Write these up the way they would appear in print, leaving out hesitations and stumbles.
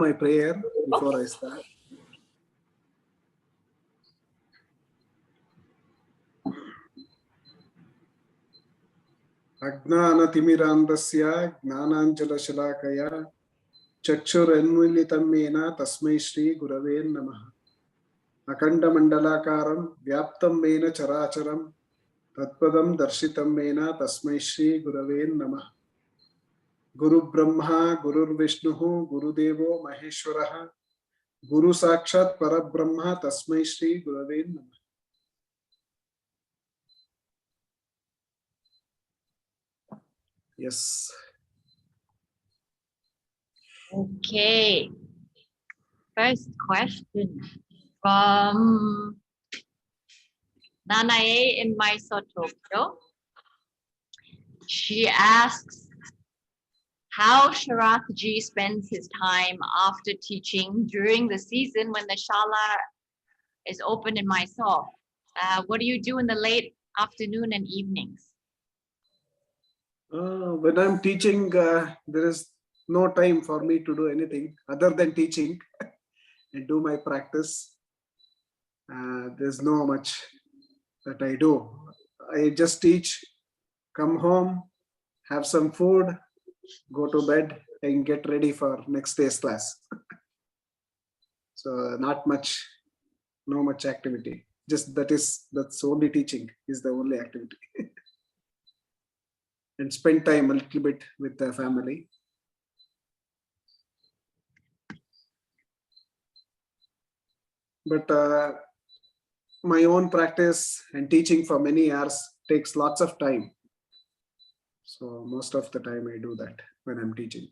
my prayer before I start. Ajnanaatimirandasya gnananjalashalakaya chakshurannmilitam mena tasmai shri gurave namaha. Akandamandalakaram vyaptam mena characharam tatpadam darshitam mena tasmai shri gurave namaha. Guru Brahma, Guru Vishnu, Guru Devo Maheshwaraha, Guru Sakshat Parabrahma, Tasmai Shri Gurave Namaha. Yes. Okay. First question from Nanae in Tokyo. She asks how Sharathji spends his time after teaching during the season when the shala is open in Mysore. What do you do in the late afternoon and evenings? When I'm teaching, there is no time for me to do anything other than teaching and do my practice. There's no much that I do. I just teach, come home, have some food, go to bed and get ready for next day's class. So not much, no much activity. Just that's only teaching is the only activity. And spend time a little bit with the family. But my own practice and teaching for many years takes lots of time. So most of the time I do that when I'm teaching.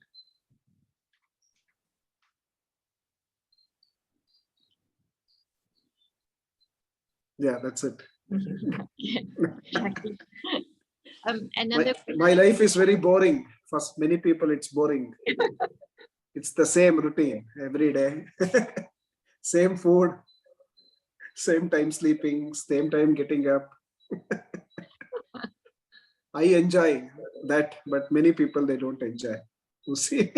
Yeah, that's it. My life is very boring. For many people, it's boring. It's the same routine every day. Same food, same time sleeping, same time getting up. I enjoy that, but many people, they don't enjoy. You see,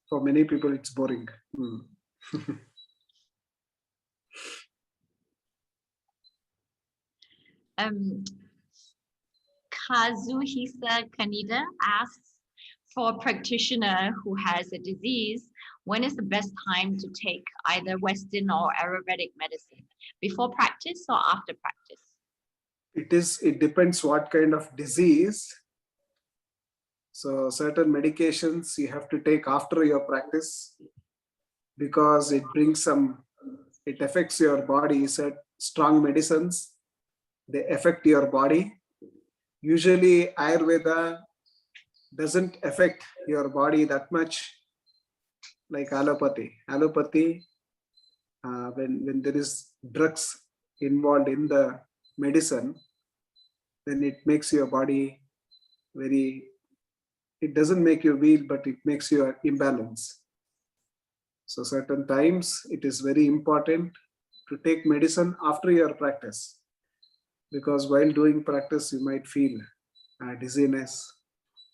for many people, it's boring. Kazuhisa Kanida asks, for a practitioner who has a disease, when is the best time to take either Western or Ayurvedic medicine? Before practice or after practice? It depends what kind of disease. So certain medications you have to take after your practice because it affects your body. Said strong medicines, they affect your body. Usually Ayurveda doesn't affect your body that much like allopathy. Allopathy, when there is drugs involved in the medicine, then it makes your body it doesn't make you weak, but it makes you imbalance. So certain times it is very important to take medicine after your practice, because while doing practice you might feel dizziness,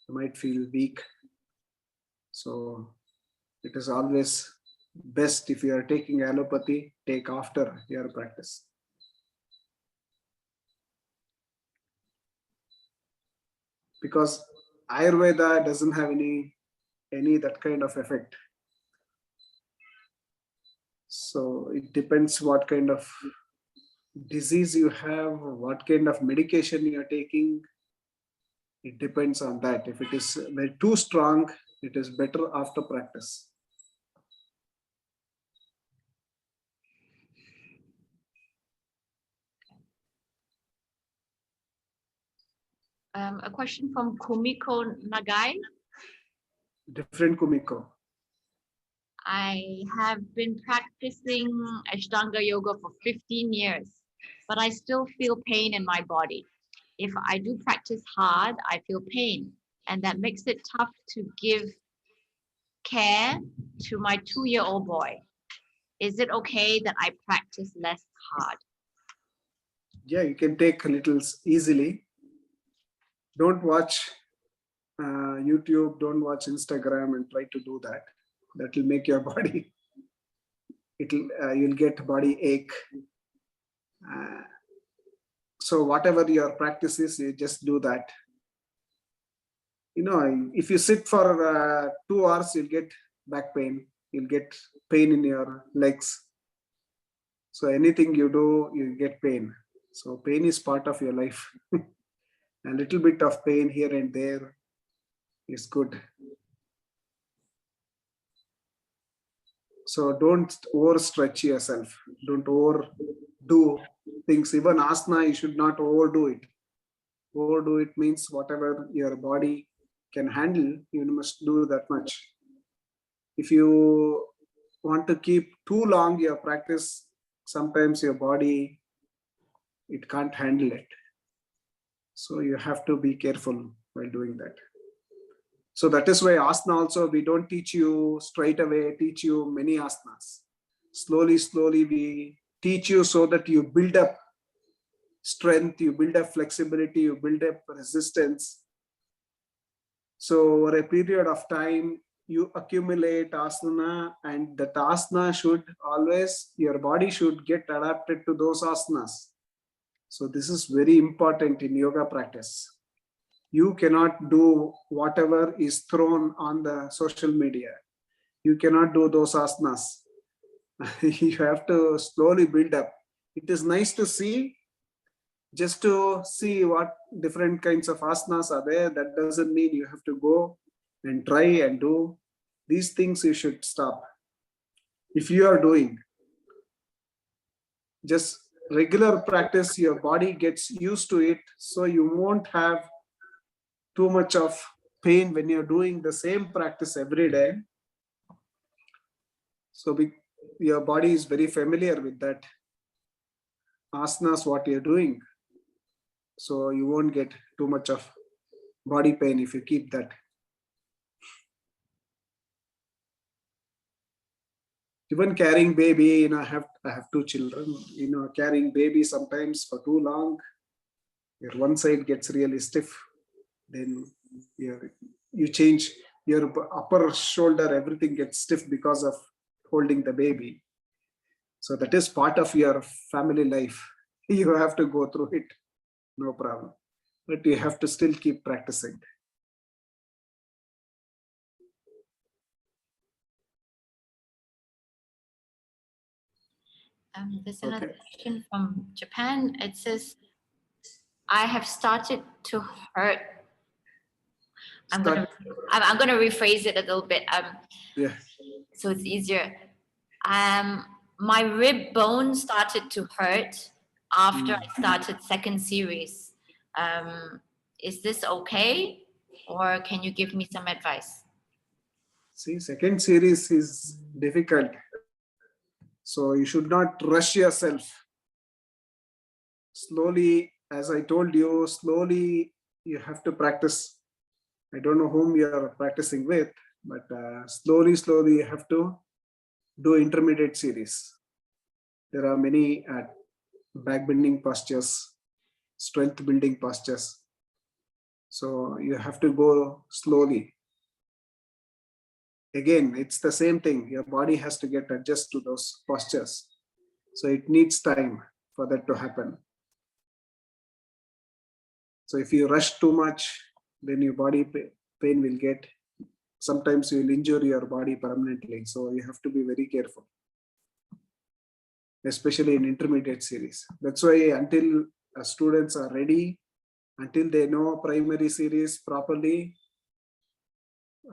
you might feel weak. So it is always best, if you are taking allopathy, take after your practice. Because Ayurveda doesn't have any that kind of effect. So it depends what kind of disease you have, what kind of medication you are taking. It depends on that. If it is too strong, it is better after practice. A question from Kumiko Nagai. Different Kumiko. I have been practicing Ashtanga yoga for 15 years, but I still feel pain in my body. If I do practice hard, I feel pain, and that makes it tough to give care to my 2-year-old boy. Is it okay that I practice less hard? Yeah, you can take a little easily. Don't watch YouTube, don't watch Instagram and try to do that. That will make your body, you'll get body ache. Uh, so whatever your practice is, you just do that. If you sit for 2 hours, you'll get back pain. You'll get pain in your legs. So anything you do, you get pain. So pain is part of your life. A little bit of pain here and there is good. So don't overstretch yourself. Don't overdo things. Even asana, you should not overdo it. Overdo it means whatever your body can handle, you must do that much. If you want to keep too long your practice, sometimes your body, it can't handle it. So you have to be careful while doing that. So that is why asana also, we don't teach you straight away, teach you many asanas. Slowly we teach you so that you build up strength, you build up flexibility, you build up resistance. So over a period of time, you accumulate asana, and that asana should always, your body should get adapted to those asanas. So this is very important in yoga practice. You cannot do whatever is thrown on the social media. You cannot do those asanas. You have to slowly build up. It is nice to see, just to see what different kinds of asanas are there. That doesn't mean you have to go and try and do. These things you should stop. If you are doing just regular practice, your body gets used to it, so you won't have too much of pain when you're doing the same practice every day. So your body is very familiar with that asanas, what you're doing. So you won't get too much of body pain if you keep that. Even carrying baby, I have 2 children. Carrying baby sometimes for too long, your one side gets really stiff. Then you change your upper shoulder, everything gets stiff because of holding the baby. So that is part of your family life. You have to go through it, no problem. But you have to still keep practicing. There's another question from Japan. It says, I have started to hurt. I'm gonna rephrase it a little bit. Yeah. So it's easier. My rib bone started to hurt after I started second series. Is this okay, or can you give me some advice? See, second series is difficult. So you should not rush yourself. Slowly, as I told you, slowly you have to practice. I don't know whom you are practicing with, but slowly you have to do intermediate series. There are many back bending postures, strength building postures. So you have to go slowly. Again, it's the same thing. Your body has to get adjusted to those postures. So it needs time for that to happen. So if you rush too much, then your body pain will get. Sometimes you will injure your body permanently. So you have to be very careful, especially in intermediate series. That's why until students are ready, until they know primary series properly,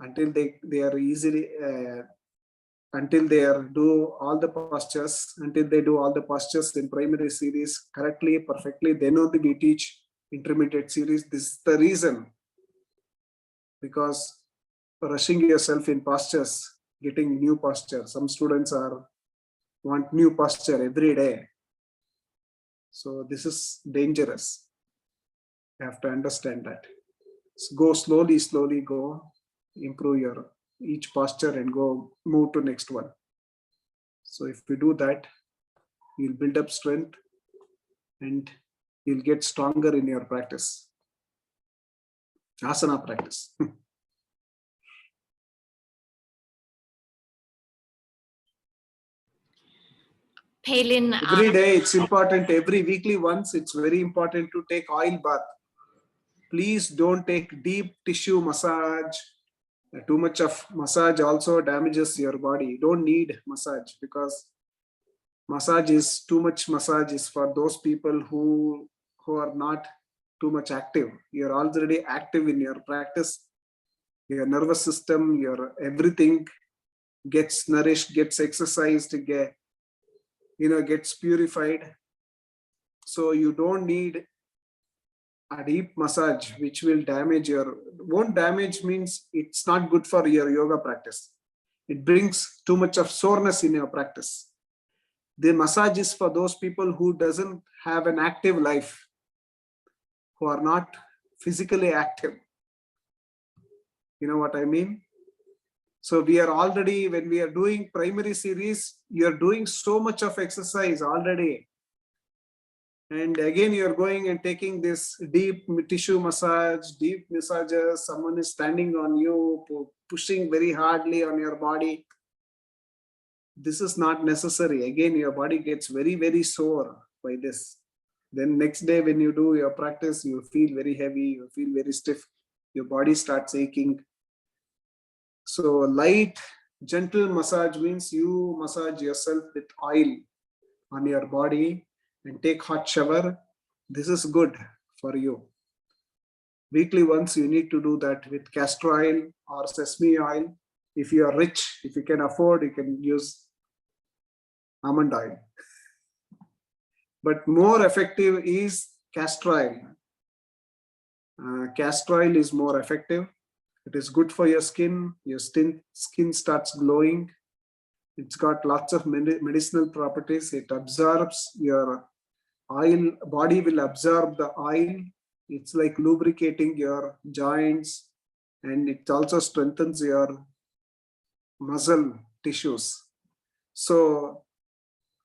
until they are easily, until they do all the postures, until they do all the postures in primary series correctly, perfectly, then only we teach intermediate series. This is the reason, because rushing yourself in postures, getting new posture. Some students want new posture every day. So this is dangerous. You have to understand that. So go slowly go, improve your each posture and go move to next one. So if you do that, you'll build up strength and you'll get stronger in your practice. Asana practice. Palin, Every day it's important, every weekly once it's very important to take oil bath. Please don't take deep tissue massage. Too much of massage also damages your body. Don't need massage, because massage is too much. Massage is for those people who are not too much active. You're already active in your practice. Your nervous system, your everything gets nourished, gets exercised, gets purified. So you don't need a deep massage which will damage your, won't damage means it's not good for your yoga practice. It brings too much of soreness in your practice. The massage is for those people who doesn't have an active life, who are not physically active. You know what I mean? So we are already, when we are doing primary series, you're doing so much of exercise already. And again, you're going and taking this deep tissue massage, deep massages. Someone is standing on you, pushing very hardly on your body. This is not necessary. Again, your body gets very, very sore by this. Then next day when you do your practice, you feel very heavy, you feel very stiff. Your body starts aching. So light, gentle massage means you massage yourself with oil on your body and take hot shower. This is good for you. Weekly once you need to do that with castor oil or sesame oil. If you are rich, if you can afford, you can use almond oil. But more effective is castor oil. Castor oil is more effective. It is good for your skin. Your skin starts glowing. It's got lots of medicinal properties. It absorbs your oil. Body will absorb the oil. It's like lubricating your joints, and it also strengthens your muscle tissues. So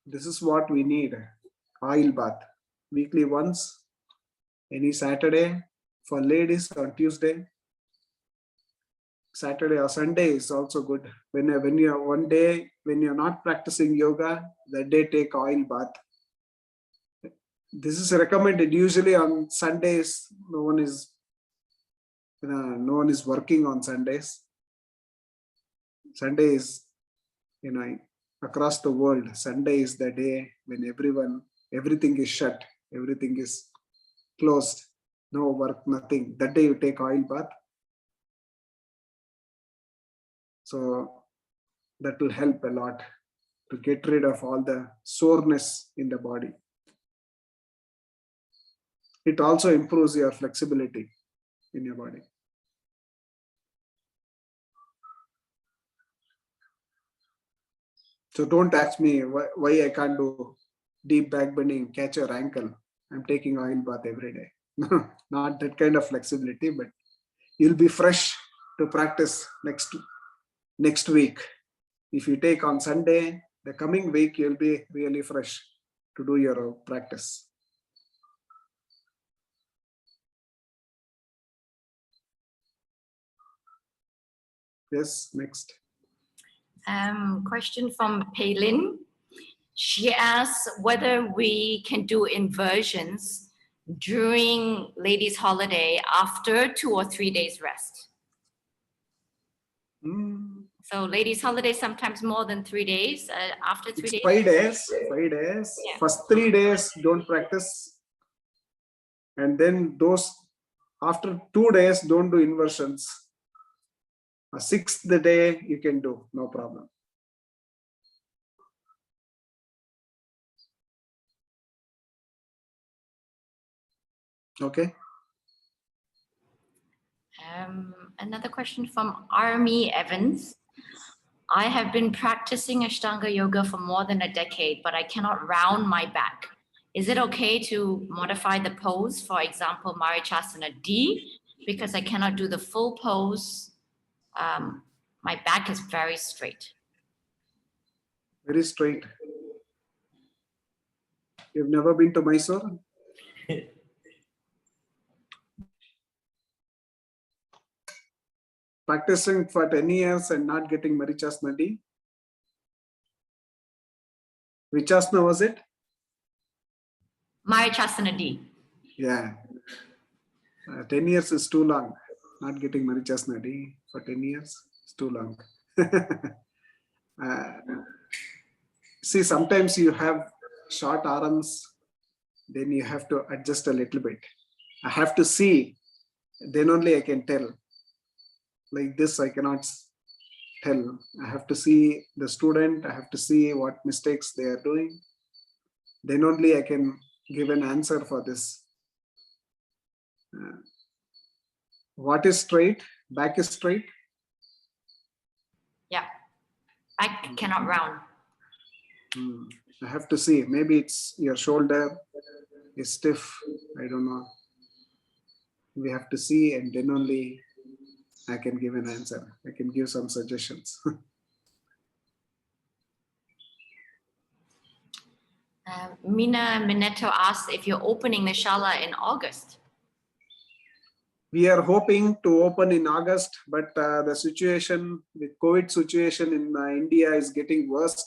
this is what we need. Oil bath weekly once, any Saturday. For ladies on Tuesday. Saturday or Sunday is also good. When you're one day, when you're not practicing yoga, that day take oil bath. This is recommended usually on Sundays. No one is working on Sundays. Sunday is, across the world, Sunday is the day when everything is shut, everything is closed, no work, nothing. That day you take oil bath. So that will help a lot to get rid of all the soreness in the body. It also improves your flexibility in your body. So don't ask me why I can't do deep back bending, catch your ankle. I'm taking oil bath every day. Not that kind of flexibility, but you'll be fresh to practice next week. If you take on Sunday, the coming week, you'll be really fresh to do your practice. Yes, next. Question from Palin. She asks whether we can do inversions during ladies' holiday after 2 or 3 days rest. So ladies' holiday sometimes more than 3 days. After 3 days. 5 days. 5 days. Yeah. First 3 days don't practice, and then those after 2 days don't do inversions. A sixth day you can do, no problem. Okay. Another question from Army Evans. I have been practicing Ashtanga yoga for more than a decade, but I cannot round my back. Is it okay to modify the pose, for example, Marichasana D, because I cannot do the full pose? My back is very straight. Very straight. You've never been to Mysore? practicing for 10 years and not getting Marichasnadi. Which asana was it? Marichasanadi. Yeah. 10 years is too long. Not getting Marichasnadi for 10 years is too long. See, sometimes you have short arms, then you have to adjust a little bit. I have to see, then only I can tell. Like this, I cannot tell. I have to see the student, I have to see what mistakes they are doing. Then only I can give an answer for this. What is straight? Back is straight? Yeah. Back cannot round. I have to see. Maybe it's your shoulder is stiff. I don't know. We have to see, and then only I can give an answer. I can give some suggestions. Mina Mineto asks if you're opening the shala in August. We are hoping to open in August, but the situation with COVID situation in India is getting worse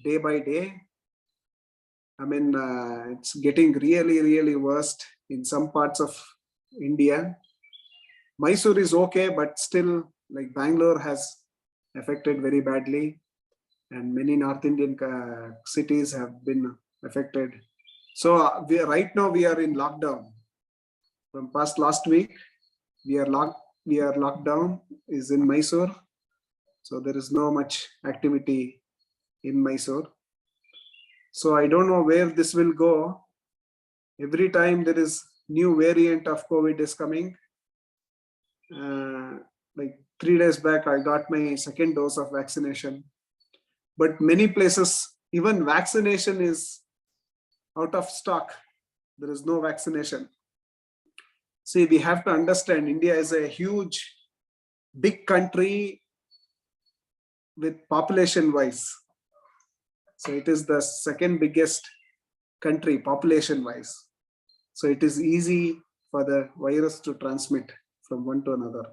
day by day. I mean, it's getting really, really worse in some parts of India. Mysore is okay, but still, like Bangalore has affected very badly, and many North Indian cities have been affected. So right now we are in lockdown. From last week, we are locked down is in Mysore. So there is no much activity in Mysore. So I don't know where this will go. Every time there is new variant of COVID is coming. Like 3 days back, I got my second dose of vaccination. But many places, even vaccination is out of stock. There is no vaccination. See, we have to understand India is a huge, big country with population wise. So it is the second biggest country population wise. So it is easy for the virus to transmit from one to another.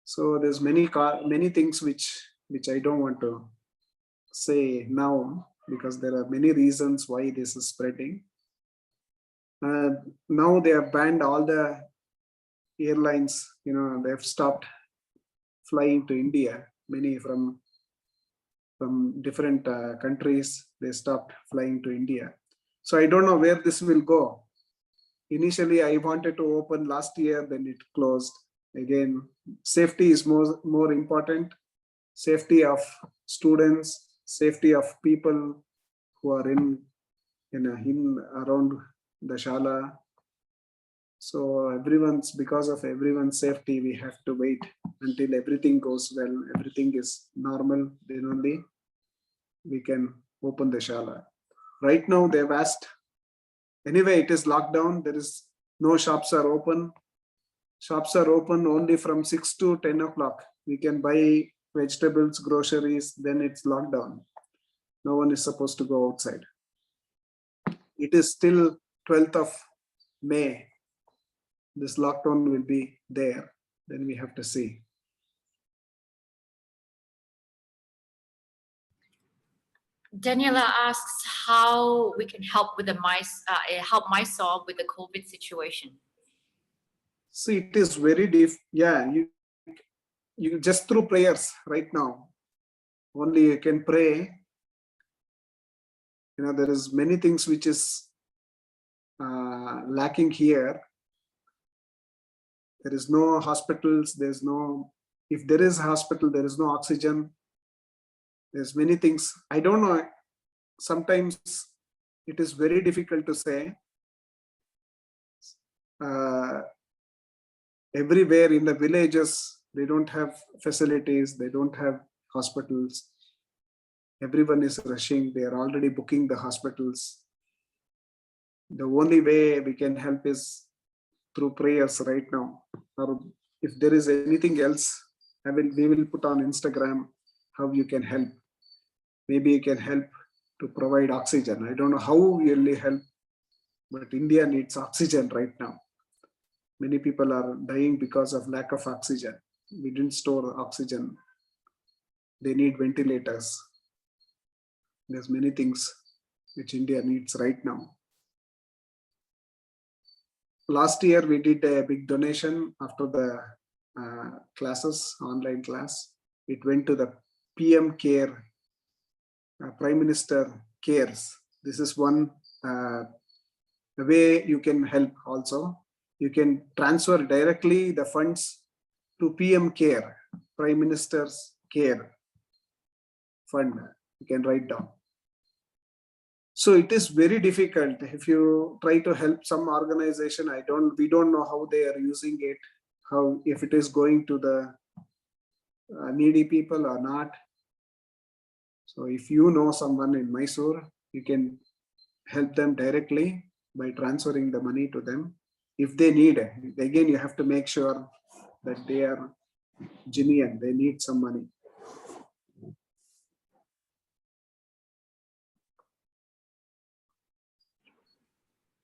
So there's many things which I don't want to say now, because there are many reasons why this is spreading. Now they have banned all the airlines, they have stopped flying to India. Many from different countries, they stopped flying to India. So I don't know where this will go. Initially, I wanted to open last year, then it closed. Again, safety is more important. Safety of students, safety of people who are in around the shala. So because of everyone's safety, we have to wait until everything goes well, everything is normal, then only we can open the shala. Right now they've asked, anyway, it is lockdown, there is no shops are open. Shops are open only from 6 to 10 o'clock. We can buy vegetables, groceries, then it's lockdown. No one is supposed to go outside. It is still 12th of May. This lockdown will be there. Then we have to see. Daniela asks how we can help with help Mysore with the COVID situation. See, it is very you just through prayers right now. Only you can pray. There is many things which is lacking here. There is no hospitals. If there is a hospital, there is no oxygen. There's many things. I don't know. Sometimes it is very difficult to say. Everywhere in the villages, they don't have facilities. They don't have hospitals. Everyone is rushing. They are already booking the hospitals. The only way we can help is through prayers right now. Or if there is anything else, we will put on Instagram how you can help. Maybe you can help to provide oxygen. I don't know how you will help, but India needs oxygen right now. Many people are dying because of lack of oxygen. We didn't store oxygen. They need ventilators. There's many things which India needs right now. Last year, we did a big donation after the classes, online class. It went to the PM Care, Prime Minister Cares. This is one way you can help also. You can transfer directly the funds to PM Care, Prime Minister's Care Fund. You can write down. So it is very difficult if you try to help some organization. We don't know how they are using it, how if it is going to the needy people or not. So if you know someone in Mysore, you can help them directly by transferring the money to them. If they need it, again, you have to make sure that they are genuine, they need some money.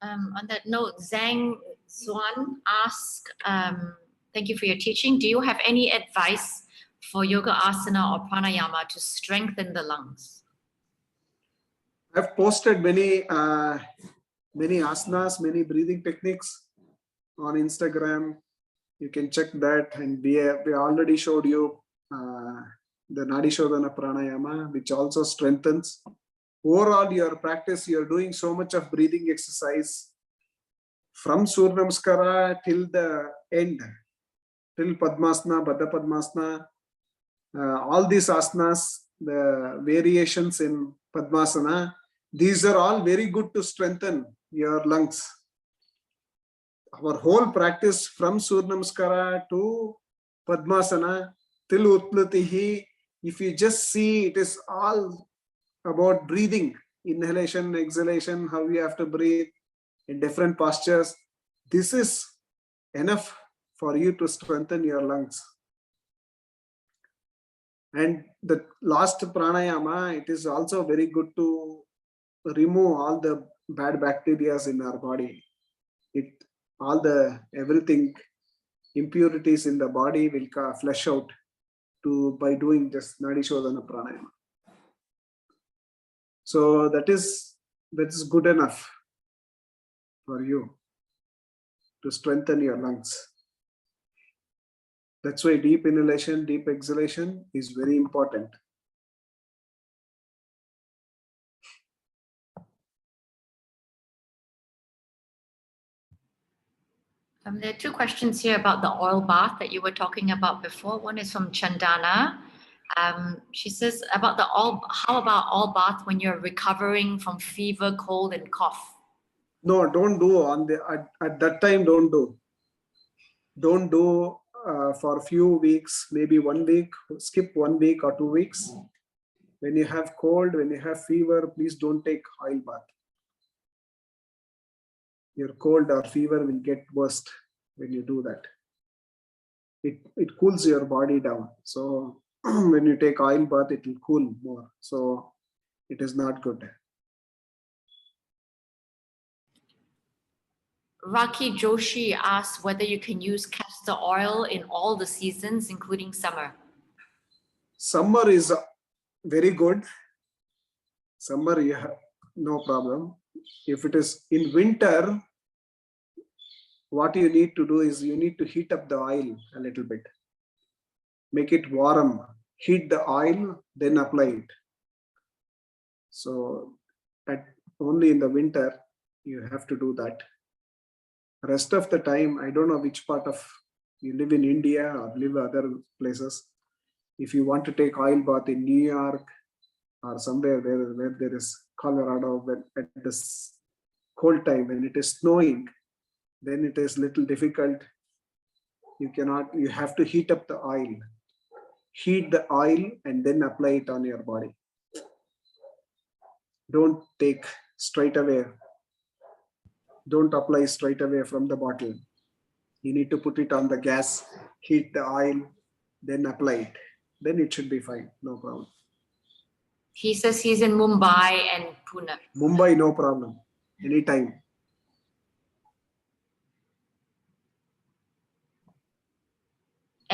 On that note, Zhang Xuan asked, thank you for your teaching. Do you have any advice for yoga asana or pranayama to strengthen the lungs? I've posted many asanas, many breathing techniques on Instagram. You can check that, and we already showed you the Nadi Shodhana Pranayama, which also strengthens. Overall, your practice, you're doing so much of breathing exercise from Surya Namaskara till the end, till Padmasana, Baddha Padmasana, all these asanas, the variations in Padmasana, these are all very good to strengthen your lungs. Our whole practice from Surya Namaskara to Padmasana till Utplatihi, if you just see, it is all about breathing, inhalation, exhalation, how you have to breathe in different postures. This is enough for you to strengthen your lungs. And the last pranayama, it is also very good to remove all the bad bacteria in our body. Everything, impurities in the body will flush out by doing this Nadi Shodhana Pranayama. So that is good enough for you to strengthen your lungs. That's why deep inhalation, deep exhalation is very important. There are two questions here about the oil bath that you were talking about before. One is from Chandana. She says about how about oil bath when you're recovering from fever, cold, and cough? No, don't do at that time. Don't do for a few weeks, maybe 1 week. Skip 1 week or 2 weeks. When you have cold, when you have fever, please don't take oil bath. Your cold or fever will get worse when you do that. It cools your body down. So when you take oil bath, it will cool more. So it is not good. Raki Joshi asks whether you can use castor oil in all the seasons, including summer. Summer is very good. Summer, you have no problem. If it is in winter, what you need to do is you need to heat up the oil a little bit. Make it warm. Heat the oil, then apply it. So only in the winter, you have to do that. Rest of the time, I don't know which part of you live in India or live other places. If you want to take oil bath in New York or somewhere where there is Colorado, at this cold time when it is snowing, then it is little difficult. You have to heat up the oil. Heat the oil and then apply it on your body. Don't take straight away. Don't apply straight away from the bottle. You need to put it on the gas, heat the oil, then apply it. Then it should be fine, no problem. He says he's in Mumbai and Pune. Mumbai, no problem, anytime.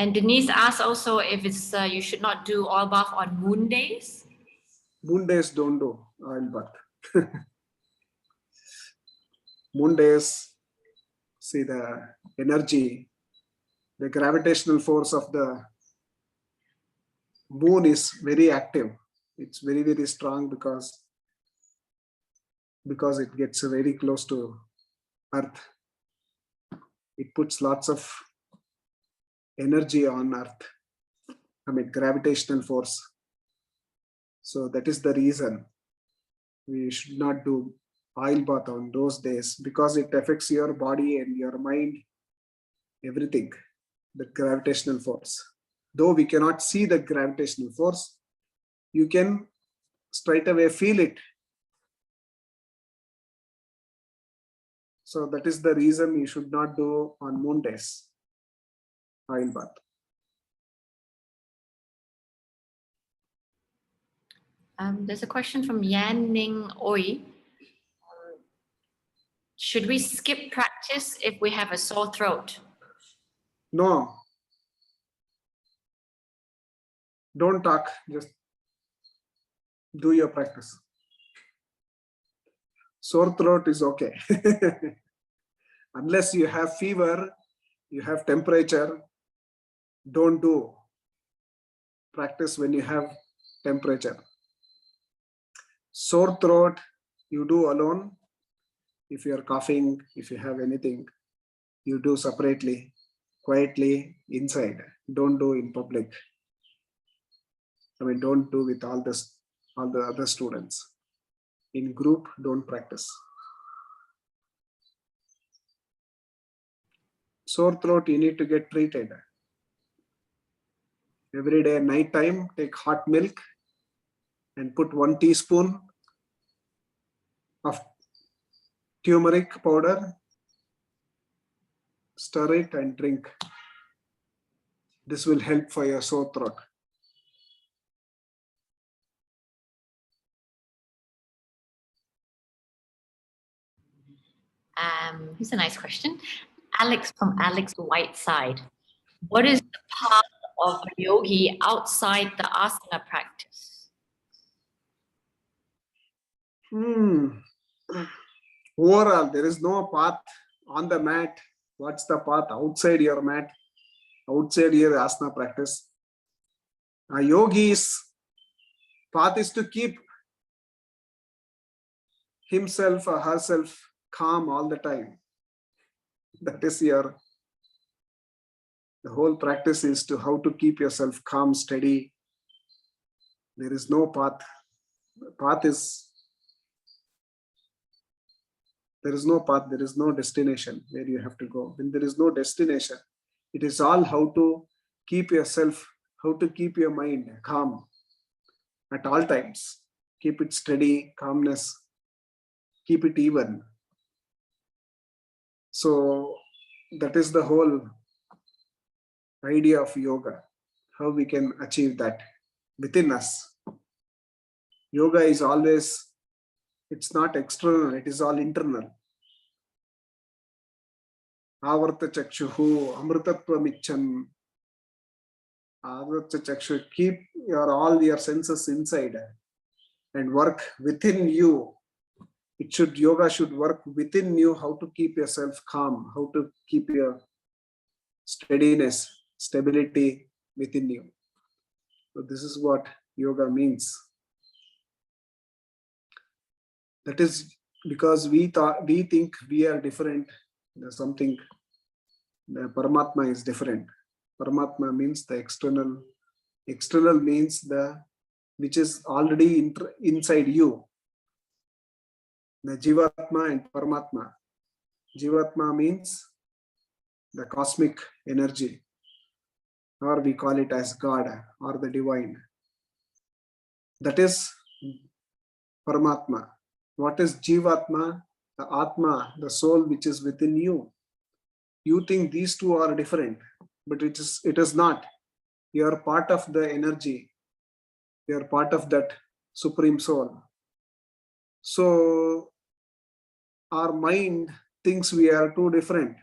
And Denise asked also if it's you should not do oil bath on moon days. Moon days don't do oil bath. Moon days, see the energy, the gravitational force of the moon is very active. It's very, very strong because it gets very close to Earth. It puts lots of energy on Earth. I mean, gravitational force. So that is the reason we should not do oil bath on those days, because it affects your body and your mind, everything, the gravitational force. Though we cannot see the gravitational force, you can straight away feel it. So that is the reason you should not do on moon days oil bath. There's a question from Yan Ning Oi. Should we skip practice if we have a sore throat? No, don't talk, just do your practice. Sore throat is okay. Unless you have fever, you have temperature, don't do practice when you have temperature. Sore throat, you do alone. If you are coughing, if you have anything, you do separately, quietly, inside. Don't do in public. I mean, don't do with all the other students. In group, don't practice. Sore throat, you need to get treated. Every day, night time, take hot milk and put 1 teaspoon of turmeric powder, stir it and drink. This will help for your sore throat. Here's a nice question. Alex from Alex Whiteside. What is the path of a yogi outside the asana practice? Overall, there is no path on the mat. What's the path outside your mat, outside your asana practice? A yogi's path is to keep himself or herself calm all the time. That is the whole practice is to how to keep yourself calm, steady. There is no path. There is no path, there is no destination where you have to go. When there is no destination, it is all how to keep yourself, how to keep your mind calm at all times. Keep it steady, calmness, keep it even. So that is the whole idea of yoga, how we can achieve that within us. Yoga is always, it's not external, it is all internal. Avarta chakshuhu, amritatvam ichchan. Avarta chakshu, keep all your senses inside and work within you. Yoga should work within you, how to keep yourself calm, how to keep your steadiness, stability within you. So this is what yoga means. That is because we think we are different. There's something, the Paramatma is different. Paramatma means the external. External means which is already inside you. The Jivatma and Paramatma. Jivatma means the cosmic energy, or we call it as God or the divine. That is Paramatma. What is Jivatma? The Atma, the soul which is within you. You think these two are different, but it is not. You are part of the energy. You are part of that supreme soul. So our mind thinks we are two different.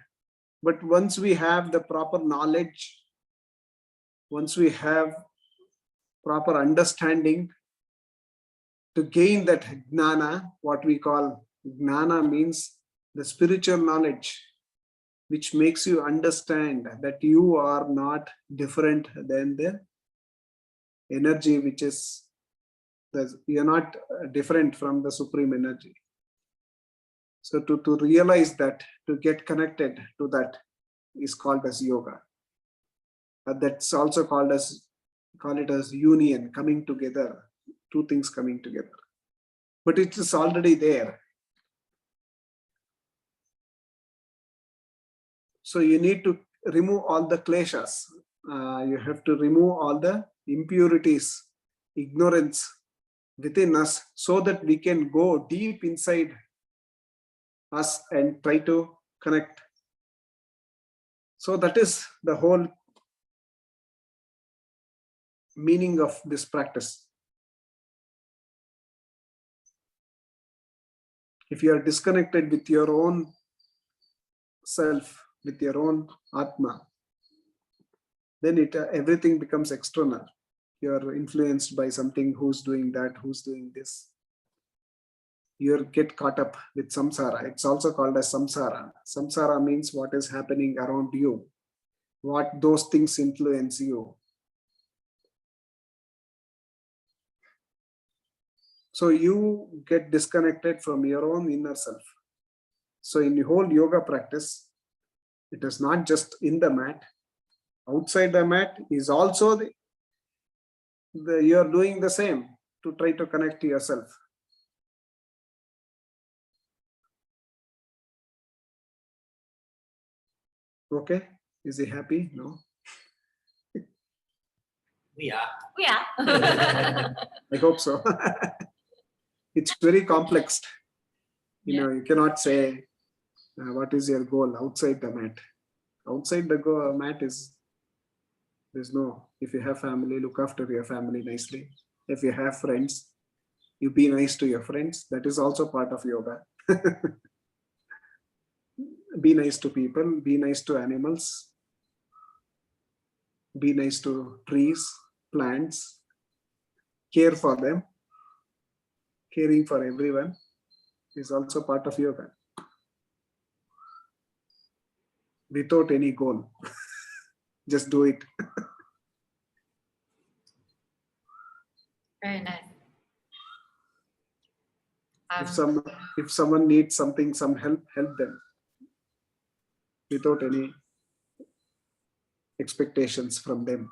But once we have the proper knowledge once we have proper understanding, to gain that gnana, what we call gnana means the spiritual knowledge, which makes you understand that you are not different than the energy, which is you're not different from the supreme energy. So to realize that, to get connected to that, is called as yoga. That's also call it as union, coming together, two things coming together. But it is already there. So you need to remove all the kleshas. You have to remove all the impurities, ignorance within us, so that we can go deep inside us and try to connect. So that is the whole meaning of this practice. If you are disconnected with your own self, with your own Atma, then everything becomes external. You are influenced by something, who's doing that, who's doing this. You get caught up with samsara. It's also called as samsara. Samsara means what is happening around you, what those things influence you. So you get disconnected from your own inner self. So in the whole yoga practice, it is not just in the mat. Outside the mat is also you are doing the same to try to connect to yourself. Okay? Is he happy? No? We are. We are. I hope so. It's very complex. You cannot say what is your goal outside the mat. Outside the mat there's no, if you have family, look after your family nicely. If you have friends, you be nice to your friends. That is also part of yoga. Be nice to people, be nice to animals, be nice to trees, plants, care for them. Caring for everyone is also part of yoga. Without any goal. Just do it. Very nice. If someone needs something, some help them. Without any expectations from them.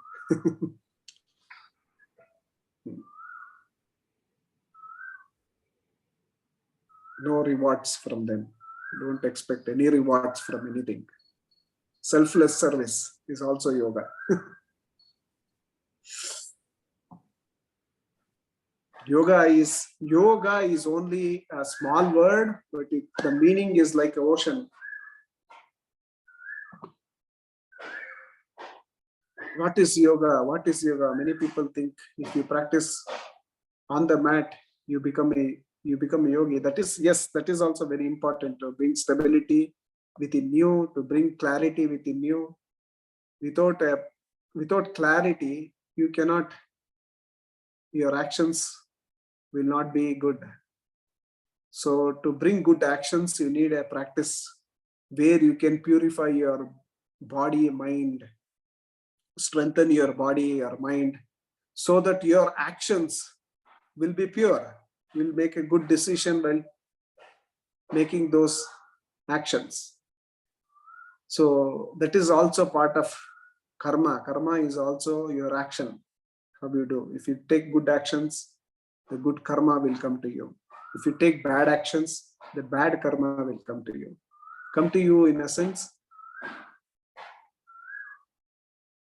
No rewards from them. Don't expect any rewards from anything. Selfless service is also yoga. Yoga is only a small word, but the meaning is like an ocean. What is yoga? What is yoga? Many people think if you practice on the mat, you become a yogi. That is, yes, that is also very important to bring stability within you, to bring clarity within you. Without clarity, your actions will not be good. So to bring good actions, you need a practice where you can purify your body, mind, strengthen your body, your mind, so that your actions will be pure. You'll make a good decision while making those actions. So that is also part of karma. Karma is also your action. How you do. If you take good actions, the good karma will come to you. If you take bad actions, the bad karma will come to you. Come to you in a sense.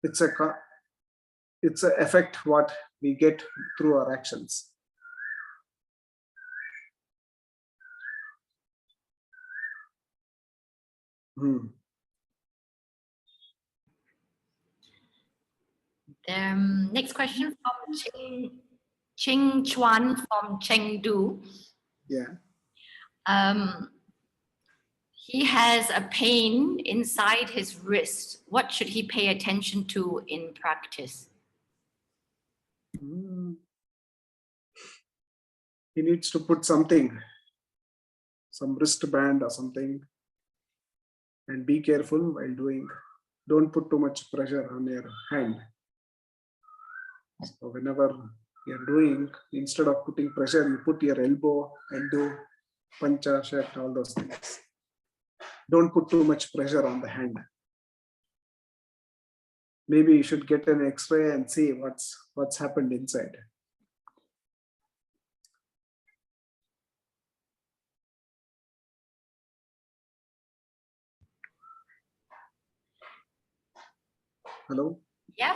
It's a effect what we get through our actions. Next question from Ching Chuan from Chengdu. Yeah. He has a pain inside his wrist. What should he pay attention to in practice? He needs to put something, some wristband or something, and be careful while doing. Don't put too much pressure on your hand. So whenever you're doing, instead of putting pressure, you put your elbow and do pancha, shat, all those things. Don't put too much pressure on the hand. Maybe you should get an X-ray and see what's happened inside. Hello? Yep.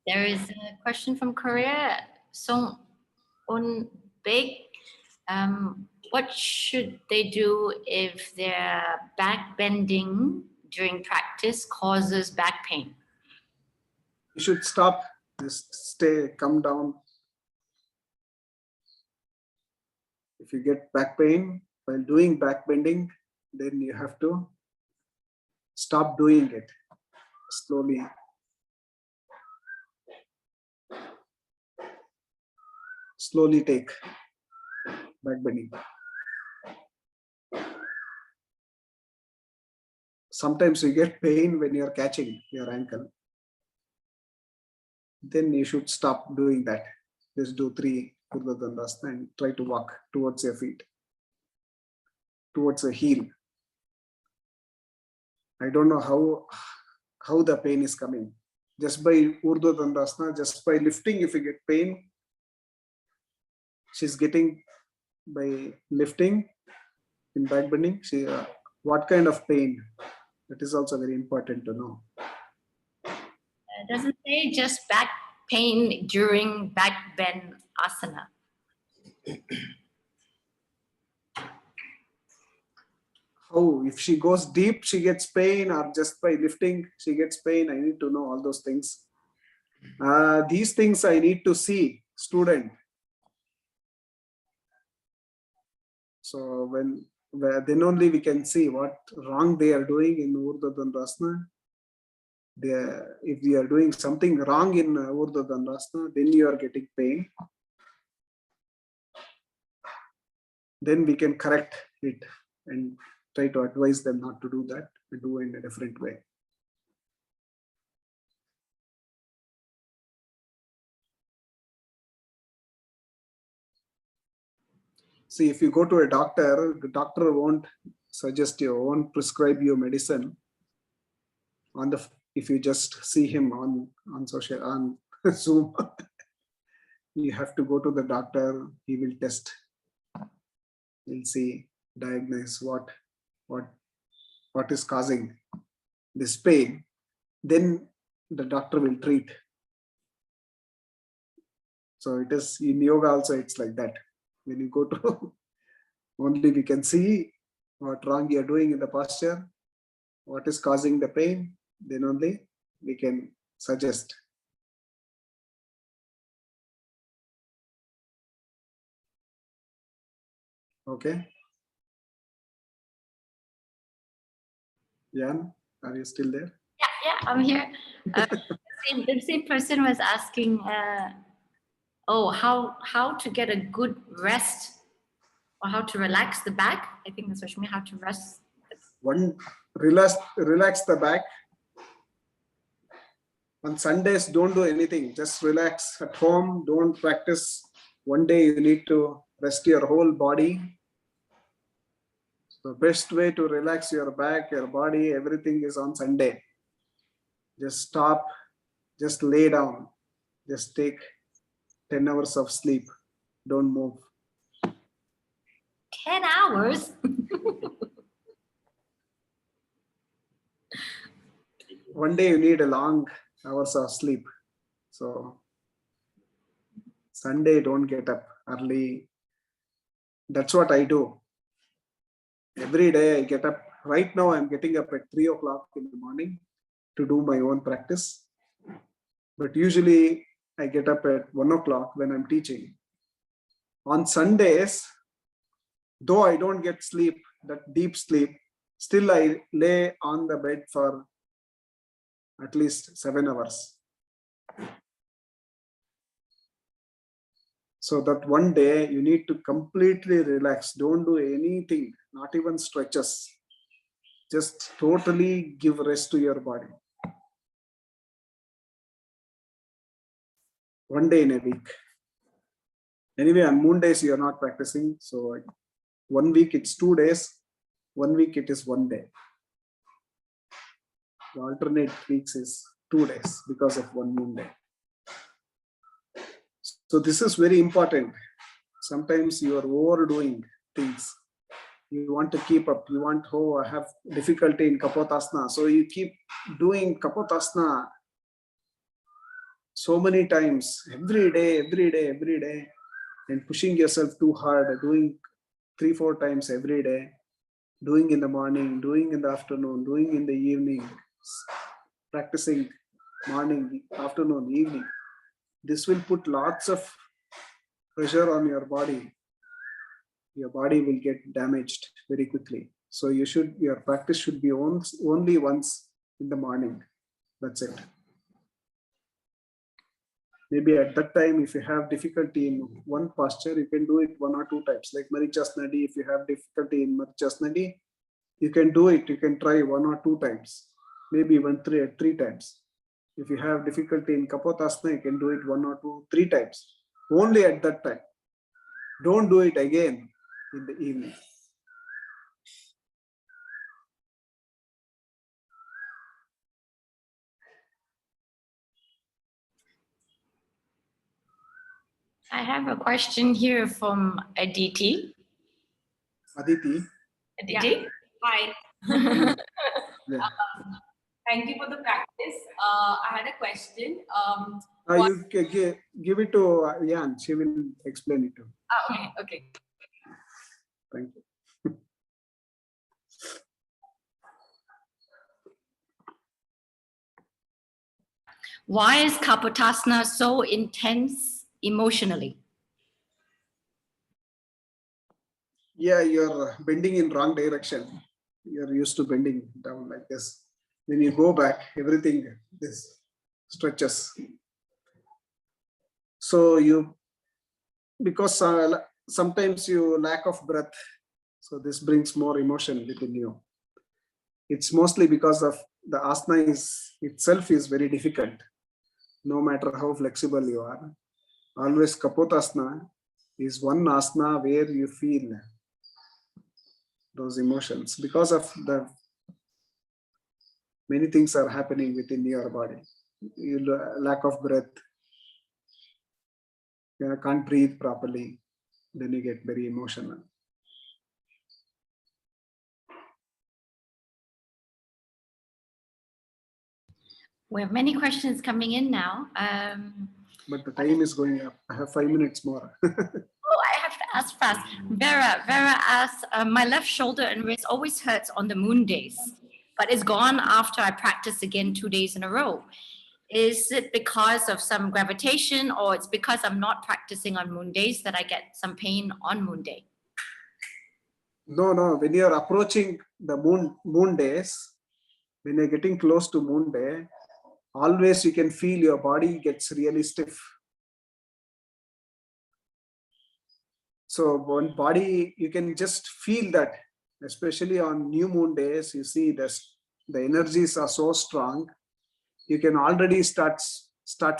There is a question from Korea. Song Un Big. What should they do if their back bending during practice causes back pain? You should stop. Just stay, come down. If you get back pain while doing back bending, then you have to stop doing it slowly. Slowly take back bending. Sometimes you get pain when you're catching your ankle. Then you should stop doing that. Just do 3 Urdhva Dandasana and try to walk towards your feet, towards a heel. I don't know how the pain is coming. Just by Urdhva Dandasana, just by lifting, if you get pain, she's getting by lifting in back bending. What kind of pain? That is also very important to know. It doesn't say just back pain during back bend asana. How, if she goes deep, she gets pain, or just by lifting, she gets pain. I need to know all those things. These things I need to see, student. So then only we can see what wrong they are doing in Urdhva Dandasana. If we are doing something wrong in Urdhva Dandasana, then you are getting pain. Then we can correct it and try to advise them not to do that, and do it in a different way. See, if you go to a doctor, the doctor won't suggest you, won't prescribe you medicine if you just see him on Zoom. You have to go to the doctor. He will test. He'll see, diagnose what is causing this pain. Then the doctor will treat. So it is in yoga also. It's like that. When you go to, only we can see what wrong you are doing in the posture, what is causing the pain, then only we can suggest. Okay. Jan, are you still there? Yeah, I'm here. The same person was asking, how to get a good rest, or how to relax the back. I think that's what you mean, how to rest. Relax the back. On Sundays, don't do anything. Just relax at home. Don't practice. One day you need to rest your whole body. The best way to relax your back, your body, everything is on Sunday. Just stop. Just lay down. Just take 10 hours of sleep. Don't move. 10 hours? One day you need a long hours of sleep. So Sunday, don't get up early. That's what I do. Every day I get up. Right now I'm getting up at 3 o'clock in the morning to do my own practice. But usually I get up at 1 o'clock when I'm teaching. On Sundays, though I don't get sleep, that deep sleep, still I lay on the bed for at least 7 hours. So that one day you need to completely relax. Don't do anything, not even stretches. Just totally give rest to your body. One day in a week. Anyway, on moon days you are not practicing. So 1 week it's 2 days. 1 week it is 1 day. The alternate weeks is 2 days because of one moon day. So this is very important. Sometimes you are overdoing things. You want to keep up. You want, oh, I have difficulty in Kapotasana. So you keep doing Kapotasana so many times, every day, and pushing yourself too hard, doing 3-4 times every day, doing in the morning, doing in the afternoon, doing in the evening, practicing morning, afternoon, evening. This will put lots of pressure on your body. Your body will get damaged very quickly. So your practice should be only once in the morning. That's it. Maybe at that time, if you have difficulty in one posture, you can do it 1 or 2 times. Like Marichasnadi, if you have difficulty in Marichasnadi, you can do it. You can try 1 or 2 times, maybe even 3 times. If you have difficulty in Kapotasana, you can do it 1 or 2, 3 times. Only at that time. Don't do it again in the evening. I have a question here from Aditi. Aditi. Aditi? Yeah. Hi. Yeah. Thank you for the practice. I had a question. You give it to Yan. She will explain it to you. Okay. Okay. Thank you. Why is Kapotasana so intense emotionally? Yeah, you're bending in wrong direction. You're used to bending down like this. When you go back, everything this stretches. So because sometimes you lack of breath, so this brings more emotion within you. It's mostly because of the asana itself is very difficult. No matter how flexible you are, always Kapotasana is one asana where you feel those emotions because of the many things are happening within your body. Lack of breath, you can't breathe properly, then you get very emotional. We have many questions coming in now. But the time is going up. I have 5 minutes more. Oh, I have to ask fast. Vera asks, my left shoulder and wrist always hurts on the moon days, but it's gone after I practice again 2 days in a row. Is it because of some gravitation, or it's because I'm not practicing on moon days that I get some pain on moon day? No. When you're approaching the moon days, when you're getting close to moon day, always you can feel your body gets really stiff. So one body, you can just feel that, especially on new moon days, you see this, the energies are so strong. You can already start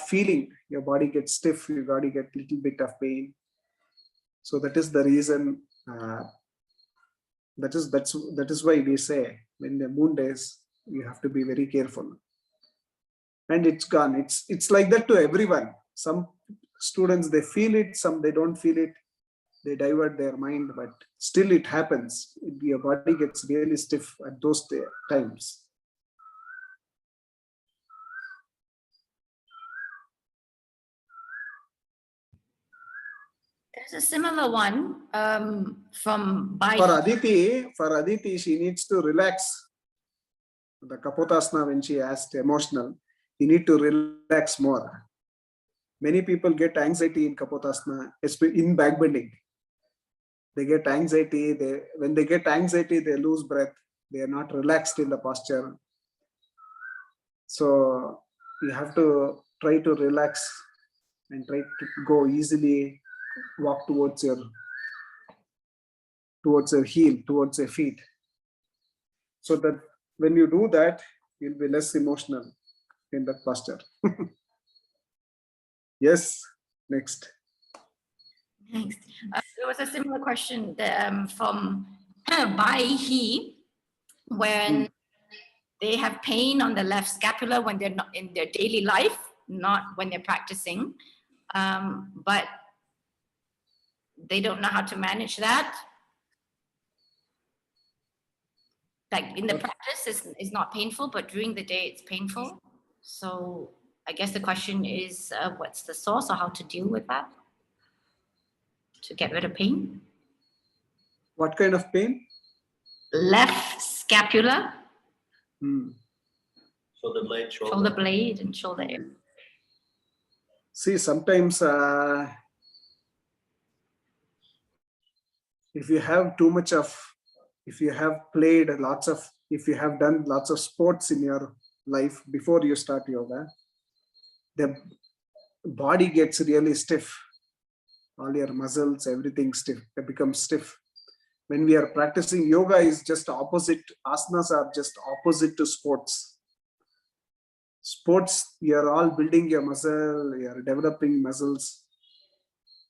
feeling your body gets stiff, your body get a little bit of pain. So that is the reason. That is why we say when the moon days, you have to be very careful. And it's gone. It's like that to everyone. Some students, they feel it, some they don't feel it. They divert their mind, but still it happens. Your body gets really stiff at those times. There's a similar one from Bai. For Aditi, she needs to relax. The Kapotasana, when she asked emotional, you need to relax more. Many people get anxiety in Kapotasana, especially in back bending. They get anxiety. When they get anxiety, they lose breath. They are not relaxed in the posture. So you have to try to relax and try to go easily, walk towards your heel, towards your feet. So that when you do that, you'll be less emotional in that posture. Yes, next. Thanks. There was a similar question that, from Bai He, when they have pain on the left scapula when they're not in their daily life, not when they're practicing, but they don't know how to manage that. Like in the practice, it's not painful, but during the day, it's painful. So I guess the question is, what's the source or how to deal with that to get rid of pain? What kind of pain? Left scapula. Shoulder blade, shoulder blade and shoulder area. See, sometimes if you have too much of, if you have played lots of, if you have done lots of sports in your life before you start yoga, the body gets really stiff. All your muscles, everything stiff, they become stiff. When we are practicing, yoga is just opposite. Asanas are just opposite to sports. Sports, you're all building your muscle, you're developing muscles.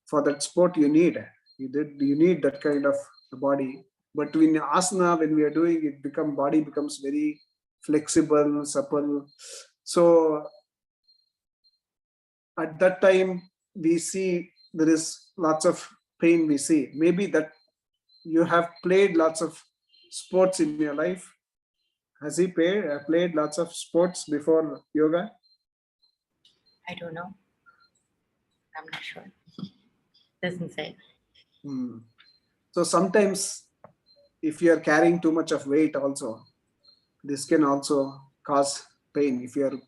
For that sport, you need that kind of body. But in asana, when we are doing it, body becomes very flexible, supple. So at that time, we see there is lots of pain. We see maybe that you have played lots of sports in your life. Has he played lots of sports before yoga? I don't know. I'm not sure. Doesn't say. So sometimes if you are carrying too much of weight also, this can also cause pain. If you are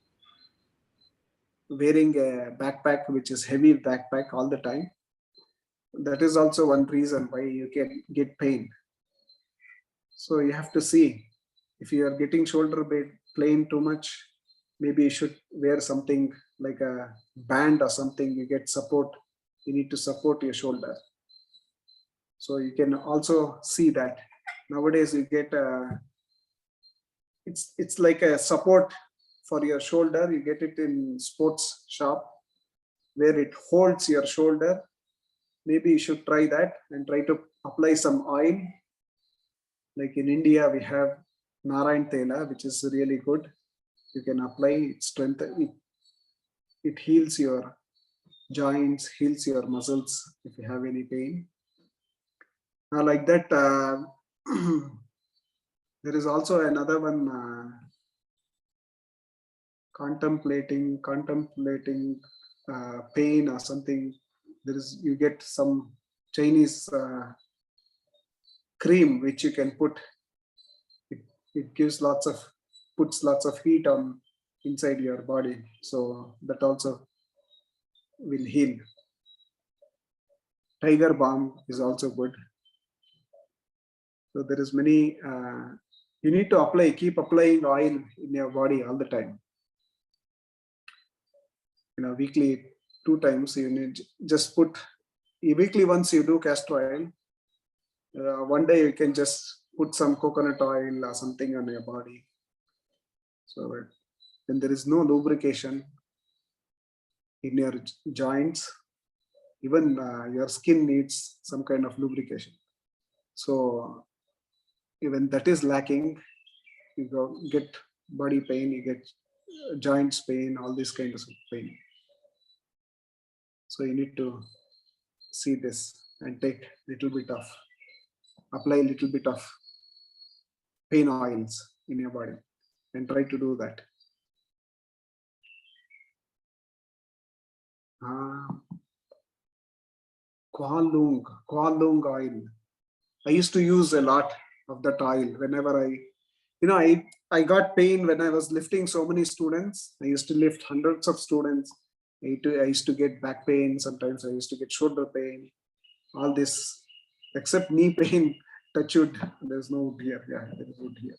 wearing a backpack, which is heavy backpack all the time, that is also one reason why you can get pain. So you have to see, if you are getting shoulder pain too much, maybe you should wear something like a band or something. You get support. You need to support your shoulder. So you can also see that nowadays you get it's like a support for your shoulder. You get it in sports shop where it holds your shoulder. Maybe you should try that and try to apply some oil. Like in India, we have Narayan Tela, which is really good. You can apply it, strengthen it, heals your joints, heals your muscles if you have any pain. Like that, there is also another one, contemplating pain or something. You get some Chinese cream which you can put. It gives puts lots of heat on inside your body, so that also will heal. Tiger balm is also good. So there is many. You need to keep applying oil in your body all the time. Weekly 2 times. You need just put weekly once you do castor oil. One day you can just put some coconut oil or something on your body. So when there is no lubrication in your joints, even your skin needs some kind of lubrication. So even that is lacking, you get body pain, you get joints pain, all these kinds of pain. So you need to see this and apply a little bit of pain oils in your body and try to do that. Kwalung oil. I used to use a lot of that oil whenever I got pain when I was lifting so many students. I used to lift hundreds of students. I used to get back pain. Sometimes I used to get shoulder pain. All this, except knee pain, touch wood, there's no wood here. Yeah, there is wood here.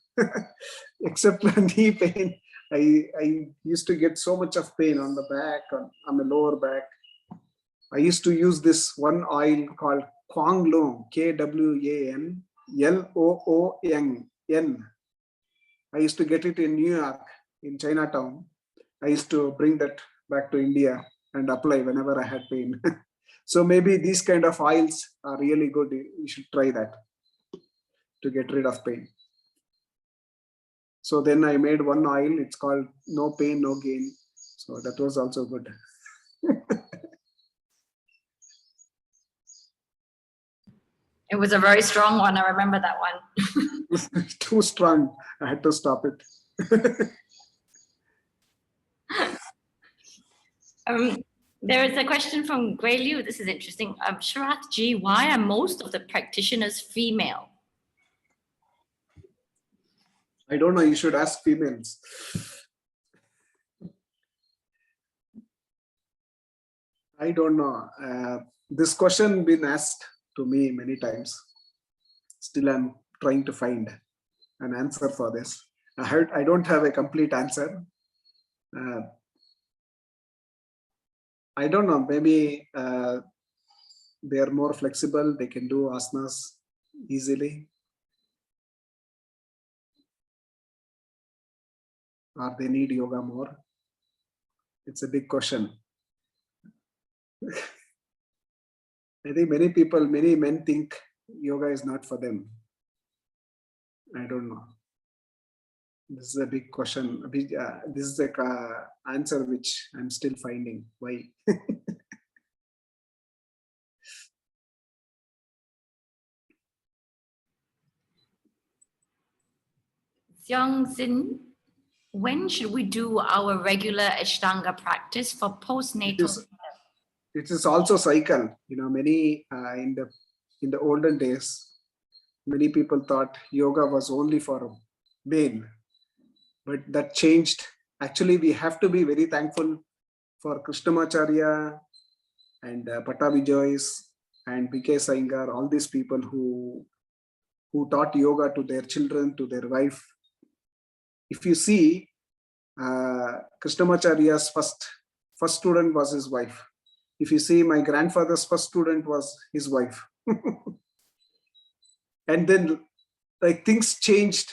Except knee pain, I used to get so much of pain on the back, on the lower back. I used to use this one oil called Kwang Loong, Kwanloong. I used to get it in New York, in Chinatown. I used to bring that back to India and apply whenever I had pain. So maybe these kind of oils are really good. You should try that to get rid of pain. So then I made one oil. It's called No Pain, No Gain. So that was also good. It was a very strong one. I remember that one. Too strong. I had to stop it. There is a question from Gray Liu. This is interesting. Sharathji, why are most of the practitioners female? I don't know. You should ask females. I don't know. This question been asked to me many times. Still, I'm trying to find an answer for this. I don't have a complete answer. I don't know. Maybe they are more flexible. They can do asanas easily. Or they need yoga more. It's a big question. I think many men think yoga is not for them. I don't know. This is a big question. This is the answer which I'm still finding. Why? Xiangxin, when should we do our regular Ashtanga practice for postnatal? It is also cycle. Many in the olden days, many people thought yoga was only for men, but that changed. Actually, we have to be very thankful for Krishnamacharya and Paramaguru Jois and B.K. Saingar, all these people who taught yoga to their children, to their wife. If you see, Krishnamacharya's first student was his wife. If you see, my grandfather's first student was his wife. And then things changed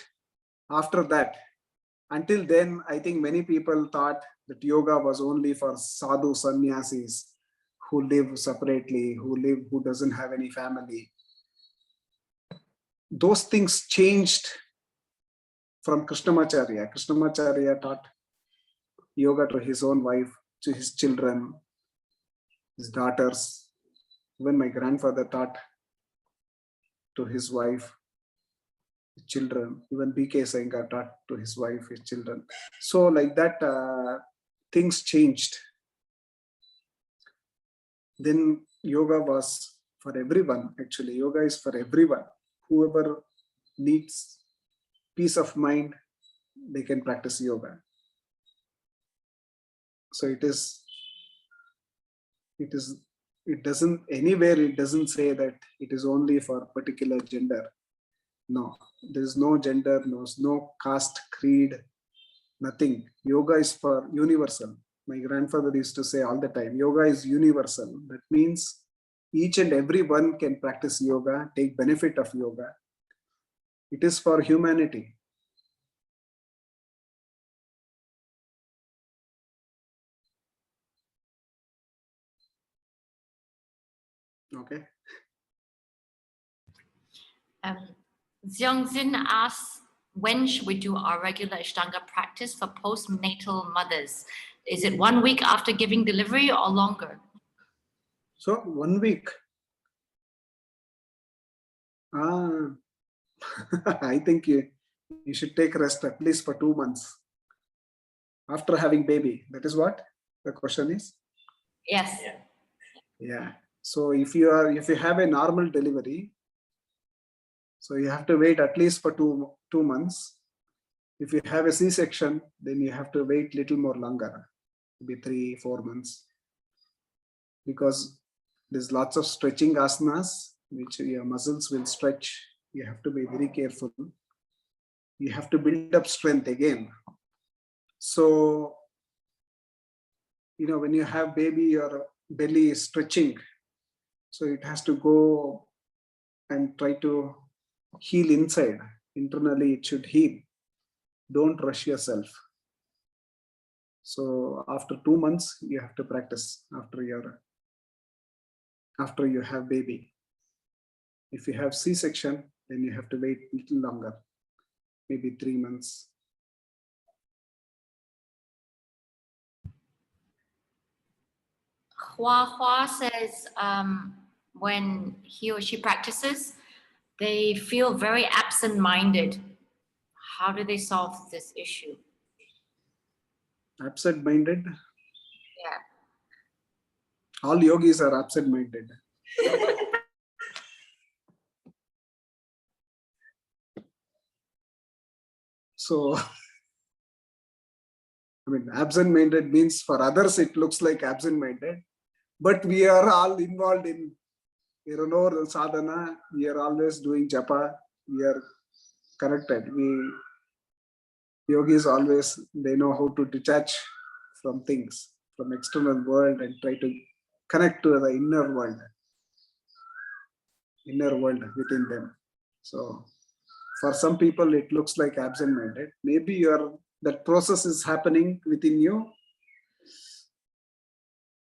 after that. Until then, I think many people thought that yoga was only for sadhu sannyasis who live separately, who doesn't have any family. Those things changed from Krishnamacharya. Krishnamacharya taught yoga to his own wife, to his children, his daughters. Even my grandfather taught to his wife, his children. Even B.K. Saingar taught to his wife, his children. So like that, things changed. Then yoga was for everyone. Actually, yoga is for everyone. Whoever needs peace of mind, they can practice yoga. So it doesn't anywhere, it doesn't say that it is only for particular gender. No, there is no gender, no caste, creed, nothing. Yoga is for universal. My grandfather used to say all the time, yoga is universal. That means each and every one can practice yoga, take benefit of yoga. It is for humanity. Okay. Xiangxin asks, when should we do our regular Ashtanga practice for postnatal mothers? Is it 1 week after giving delivery or longer? So 1 week. I think you should take rest at least for 2 months after having baby. That is what the question is. Yes. Yeah. So if you have a normal delivery, so you have to wait at least for two months. If you have a C-section, then you have to wait little more longer, maybe 3-4 months, because there's lots of stretching asanas which your muscles will stretch. You have to be very careful. You have to build up strength again. So, when you have baby, your belly is stretching. So it has to go and try to heal inside. Internally, it should heal. Don't rush yourself. So after 2 months, you have to practice after you have baby. If you have C-section, then you have to wait a little longer, maybe 3 months. Hua says when he or she practices, they feel very absent-minded. How do they solve this issue? Absent-minded? Yeah. All yogis are absent-minded. So, absent-minded means for others it looks like absent-minded, but we are all involved in sadhana. We are always doing japa. We are connected. Yogis always, they know how to detach from things, from external world, and try to connect to the inner world within them. So for some people it looks like absent-minded. Maybe that process is happening within you.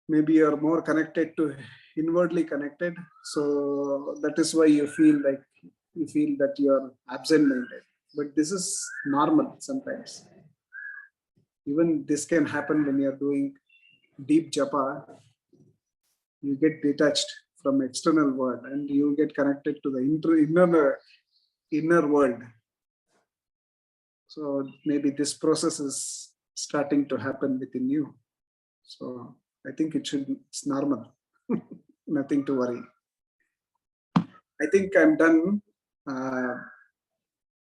Maybe you're more connected to inwardly connected. So that is why you feel that you're absent-minded. But this is normal sometimes. Even this can happen when you're doing deep japa. You get detached from external world and you get connected to the inner world. So maybe this process is starting to happen within you. So I think it's normal. Nothing to worry. I think I'm done.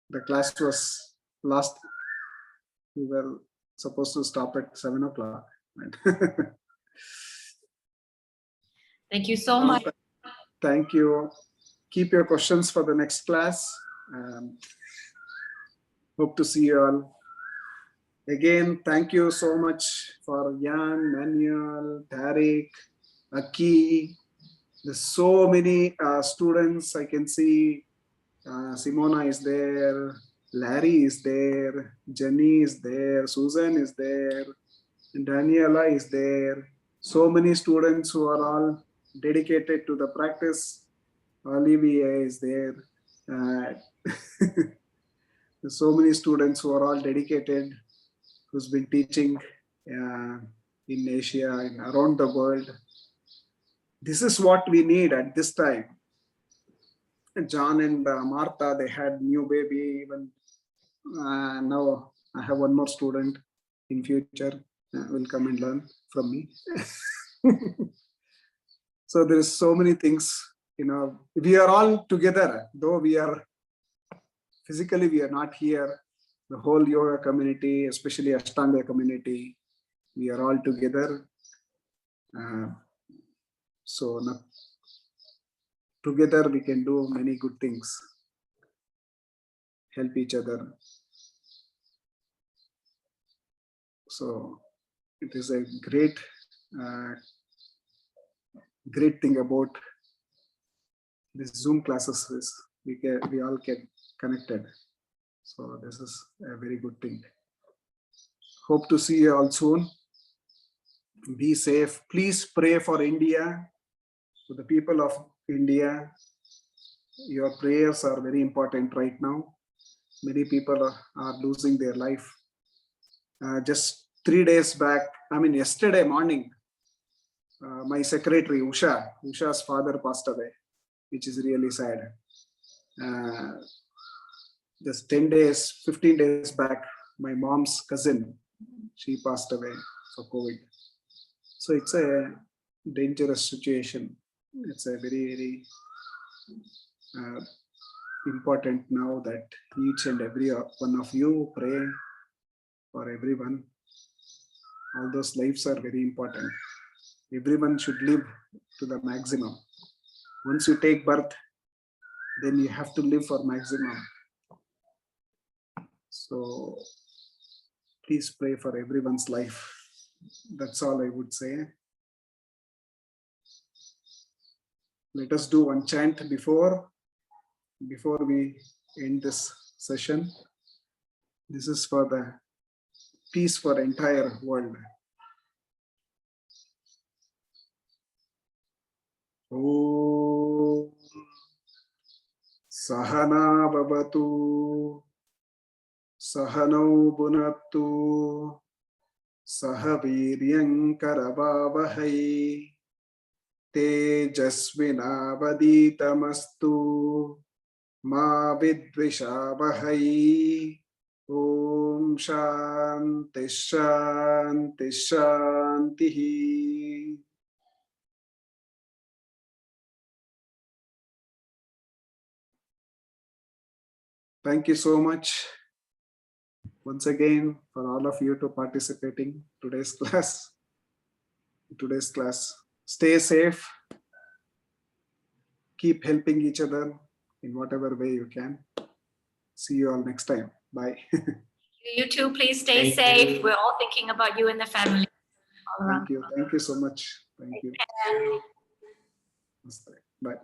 The class was last. We were supposed to stop at 7 o'clock. Thank you so much. Thank you. Keep your questions for the next class. Hope to see you all. Again, thank you so much for Jan, Manuel, Tariq, Aki. There's so many students. I can see Simona is there, Larry is there, Jenny is there, Susan is there, Daniela is there. So many students who are all dedicated to the practice. Olivia is there. There's so many students who are all dedicated, who's been teaching in Asia and around the world. This is what we need at this time. John and Martha, they had new baby. Even now I have one more student in future will come and learn from me. So there is so many things, we are all together, though we are physically, we are not here. The whole yoga community, especially Ashtanga community, we are all together. So together we can do many good things, help each other. So it is a great thing about this Zoom classes is we all get connected. So this is a very good thing. Hope to see you all soon. Be safe. Please pray for India, for the people of India. Your prayers are very important right now. Many people are losing their life. Just 3 days back, yesterday morning, my secretary Usha's father passed away, which is really sad. Just 10 days, 15 days back, my mom's cousin, she passed away for COVID. So it's a dangerous situation. It's a very, very important now that each and every one of you pray for everyone. All those lives are very important. Everyone should live to the maximum. Once you take birth, then you have to live for maximum. So please pray for everyone's life. That's all I would say. Let us do one chant before we end this session. This is for the peace for entire world. Om Sahana Bhavatu Sahanau Bunattu Sahaviryam Karavavahai Tejasvinavaditamastu Ma Vidvishavahai. Om Shanti Shanti Shanti. Thank you so much once again for all of you to participating today's class. Stay safe. Keep helping each other in whatever way you can. See you all next time. Bye. You too, please stay safe. We're all thinking about you and the family. Thank you. Thank you so much. Thank you. Bye.